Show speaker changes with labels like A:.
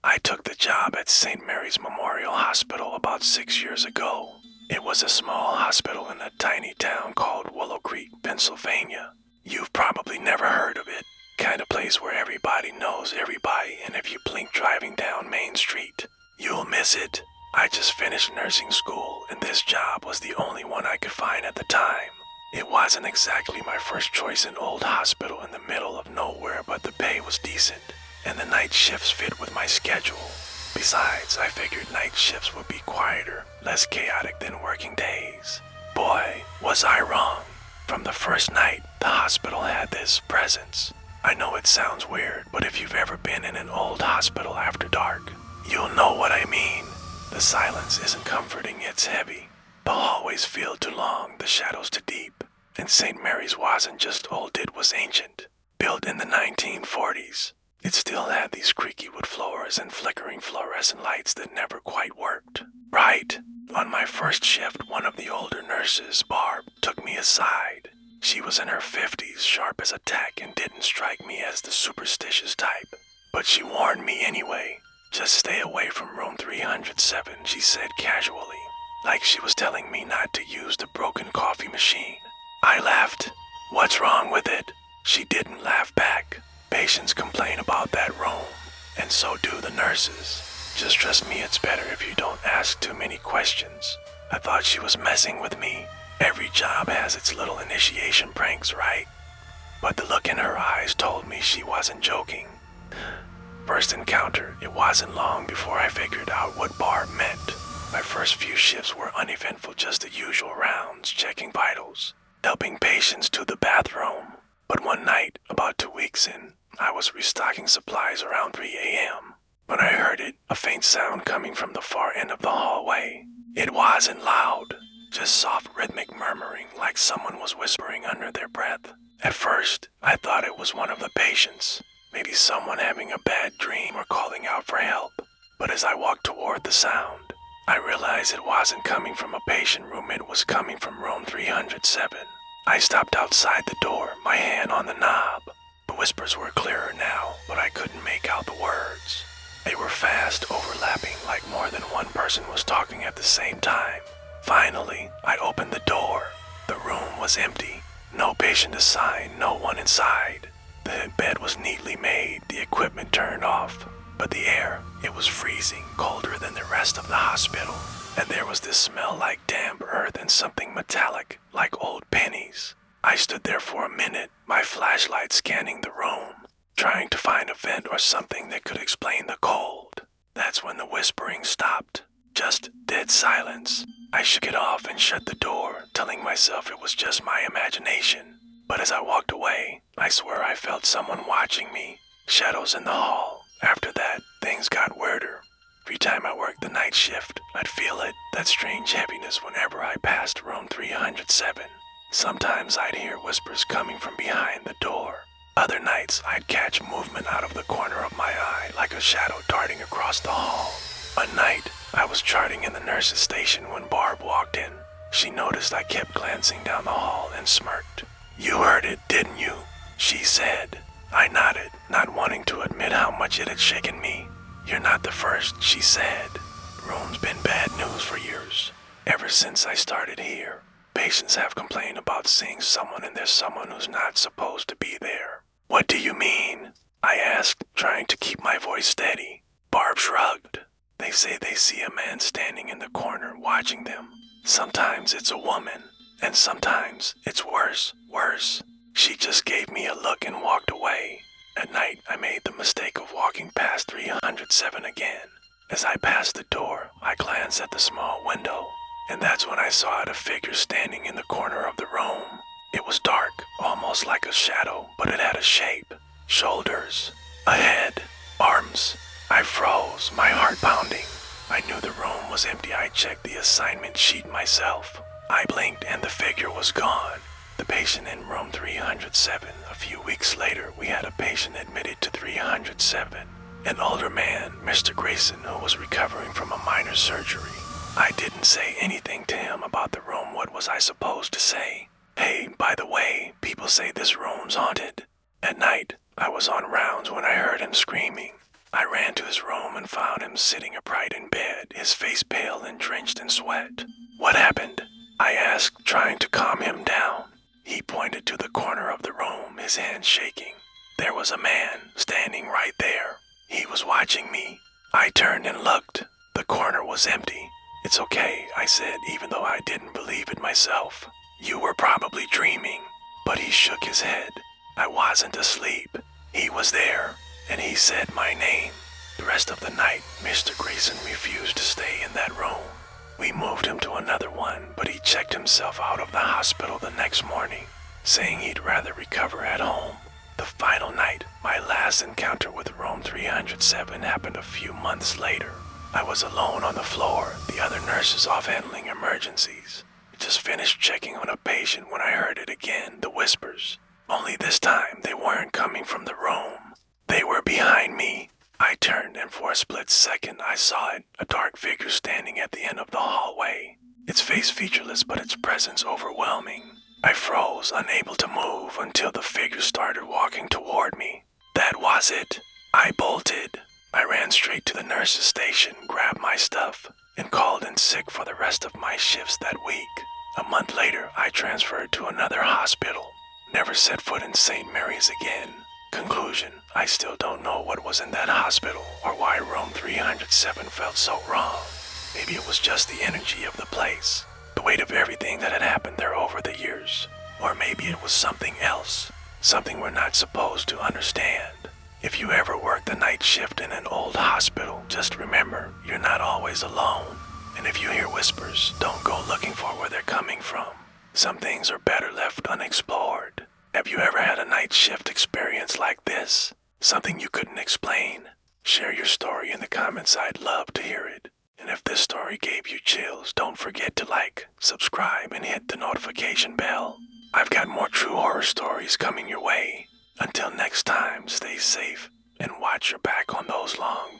A: I took the job at St. Mary's Memorial Hospital about 6 years ago. It was a small hospital in a tiny town called Willow Creek, Pennsylvania. You've probably never heard of it. Kind of place where everybody knows everybody, and if you blink driving down Main Street, you'll miss it. I just finished nursing school, and this job was the only one I could find at the time. It wasn't exactly my first choice in old hospital in the middle of nowhere, but the pay was decent, and the night shifts fit with my schedule. Besides, I figured night shifts would be quieter, less chaotic than working days. Boy, was I wrong. From the first night, the hospital had this presence. I know it sounds weird, but if you've ever been in an old hospital after dark, you'll know what I mean. The silence isn't comforting, it's heavy. The hallways feel too long, the shadows too deep. And St. Mary's wasn't just old, it was ancient. Built in the 1940s. It still had these creaky wood floors and flickering fluorescent lights that never quite worked. Right. On my first shift, one of the older nurses, Barb, took me aside. She was in her 50s, sharp as a tack, and didn't strike me as the superstitious type. But she warned me anyway. Just stay away from room 307, she said casually, like she was telling me not to use the broken coffee machine. I laughed. What's wrong with it? She didn't laugh back. Patients complain about that room, and so do the nurses. Just trust me, it's better if you don't ask too many questions. I thought she was messing with me. Every job has its little initiation pranks, right? But the look in her eyes told me she wasn't joking. First encounter, it wasn't long before I figured out what Barb meant. My first few shifts were uneventful, just the usual rounds, checking vitals, helping patients to the bathroom. But one night, about 2 weeks in, I was restocking supplies around 3 a.m. when I heard it, a faint sound coming from the far end of the hallway. It wasn't loud, just soft rhythmic murmuring like someone was whispering under their breath. At first, I thought it was one of the patients, maybe someone having a bad dream or calling out for help. But as I walked toward the sound, I realized it wasn't coming from a patient room, it was coming from room 307. I stopped outside the door, my hand on the knob. The whispers were clearer now, but I couldn't make out the words. They were fast, overlapping, like more than one person was talking at the same time. Finally, I opened the door. The room was empty. No patient assigned, no one inside. The bed was neatly made, the equipment turned off. But the air, it was freezing, colder than the rest of the hospital. And there was this smell like damp earth and something metallic, like old pennies. I stood there for a minute, my flashlight scanning the room, trying to find a vent or something that could explain the cold. That's when the whispering stopped. Just dead silence. I shook it off and shut the door, telling myself it was just my imagination. But as I walked away, I swear I felt someone watching me. Shadows in the hall. After that, things got weirder. Every time I worked the night shift, I'd feel it, that strange heaviness whenever I passed room 307. Sometimes I'd hear whispers coming from behind the door. Other nights, I'd catch movement out of the corner of my eye, like a shadow darting across the hall. One night, I was charting in the nurse's station when Barb walked in. She noticed I kept glancing down the hall and smirked. "You heard it, didn't you?" she said. I nodded, not wanting to admit how much it had shaken me. "You're not the first," she said. "The room's been bad news for years. Ever since I started here, patients have complained about seeing someone, and there's someone who's not supposed to be there." "What do you mean?" I asked, trying to keep my voice steady. Barb shrugged. "They say they see a man standing in the corner watching them. Sometimes it's a woman, and sometimes it's worse. She just gave me a look and walked away. At night, I made the mistake of walking past 307 again. As I passed the door, I glanced at the small window, and that's when I saw a figure standing in the corner of the room. It was dark, almost like a shadow, but it had a shape. Shoulders, a head, arms. I froze, my heart pounding. I knew the room was empty. I checked the assignment sheet myself. I blinked and the figure was gone. The patient in room 307. A few weeks later, we had a patient admitted to 307. An older man, Mr. Grayson, who was recovering from a minor surgery. I didn't say anything to him about the room. What was I supposed to say? "Hey, by the way, people say this room's haunted." At night, I was on rounds when I heard him screaming. I ran to his room and found him sitting upright in bed, his face pale and drenched in sweat. "What happened?" I asked, trying to calm him down. He pointed to the corner of the room, his hands shaking. There was a man standing right there. He was watching me. I turned and looked. The corner was empty. "It's okay," I said, even though I didn't believe it myself. "You were probably dreaming." But he shook his head. I wasn't asleep. He was there, and he said my name. The rest of the night, Mr. Grayson refused to stay in that room. We moved him to another one, but he checked himself out of the hospital the next morning, saying he'd rather recover at home. The final night, my last encounter with room 307 happened a few months later. I was alone on the floor, the other nurses off handling emergencies. I just finished checking on a patient when I heard it again, the whispers. Only this time, they weren't coming from the room. They were behind me. I turned, and for a split second, I saw it, a dark figure standing at the end of the hallway. Its face featureless, but its presence overwhelming. I froze, unable to move, until the figure started walking toward me. That was it. I bolted. I ran straight to the nurse's station, grabbed my stuff, and called in sick for the rest of my shifts that week. A month later, I transferred to another hospital. Never set foot in St. Mary's again. Conclusion, I still don't know what was in that hospital or why room 307 felt so wrong. Maybe it was just the energy of the place, the weight of everything that had happened there over the years. Or maybe it was something else, something we're not supposed to understand. If you ever work the night shift in an old hospital, just remember, you're not always alone. And if you hear whispers, don't go looking for where they're coming from. Some things are better left unexplored. Have you ever had a night shift experience like this? Something you couldn't explain? Share your story in the comments. I'd love to hear it. And if this story gave you chills, don't forget to like, subscribe, and hit the notification bell. I've got more true horror stories coming your way. Until next time, stay safe and watch your back on those long